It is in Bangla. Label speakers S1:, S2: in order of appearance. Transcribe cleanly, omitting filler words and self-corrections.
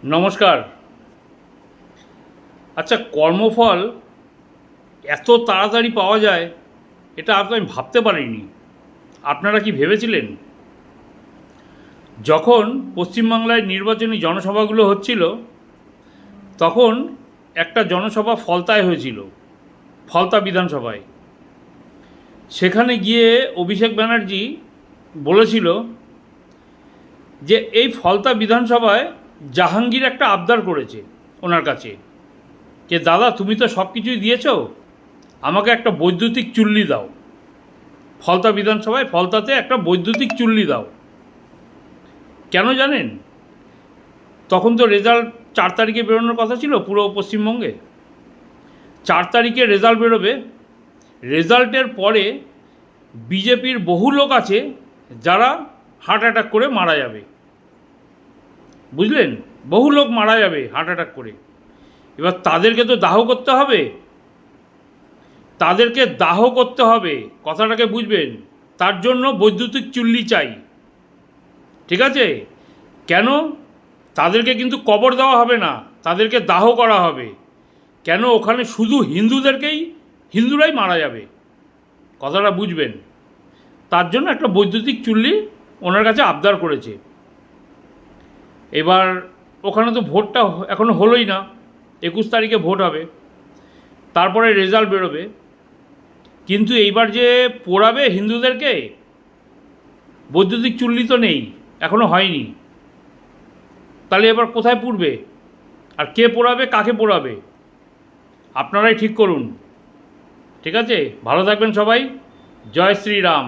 S1: নমস্কার। আচ্ছা, কর্মফল এত তাড়াতাড়ি পাওয়া যায় এটা আগে আমি ভাবতে পারিনি। আপনারা কি ভেবেছিলেন? যখন পশ্চিমবাংলায় নির্বাচনী জনসভাগুলো হচ্ছিল, তখন একটা জনসভা ফলতায় হয়েছিল, ফলতা বিধানসভায়। সেখানে গিয়ে অভিষেক ব্যানার্জি বলেছিল যে এই ফলতা বিধানসভায় জাহাঙ্গীর একটা আবদার করেছে ওনার কাছে, যে দাদা তুমি তো সব কিছুই দিয়েছো, আমাকে একটা বৈদ্যুতিক চুল্লি দাও। ফলতা বিধানসভায় ফলতাতে একটা বৈদ্যুতিক চুল্লি দাও। কেন জানেন? তখন তো রেজাল্ট 4 তারিখে বেরোনোর কথা ছিল পুরো পশ্চিমবঙ্গে। 4 তারিখে রেজাল্ট বেরোবে। রেজাল্টের পরে বিজেপির বহু লোক আছে যারা হার্ট অ্যাটাক করে মারা যাবে। বুঝলেন? বহু লোক মারা যাবে হার্ট অ্যাটাক করে। এবার তাদেরকে তো দাহ করতে হবে, তাদেরকে দাহ করতে হবে, কথাটাকে বুঝবেন। তার জন্য বৈদ্যুতিক চুল্লি চাই, ঠিক আছে? কেন? তাদেরকে কিন্তু কবর দেওয়া হবে না, তাদেরকে দাহ করা হবে। কেন? ওখানে শুধু হিন্দুরাই মারা যাবে, কথাটা বুঝবেন। তার জন্য একটা বৈদ্যুতিক চুল্লি ওনার কাছে আবদার করেছে। এবার ওখানে তো ভোটটা এখনও হলোই না, 21 তারিখে ভোট হবে, তারপরে রেজাল্ট বেরোবে। কিন্তু এইবার যে পোড়াবে হিন্দুদেরকে, বৈদ্যুতিক চুল্লি তো নেই, এখনও হয়নি। তাহলে এবার কোথায় পুড়বে? আর কে পোড়াবে, কাকে পোড়াবে? আপনারাই ঠিক করুন, ঠিক আছে? ভালো থাকবেন সবাই। জয় শ্রীরাম।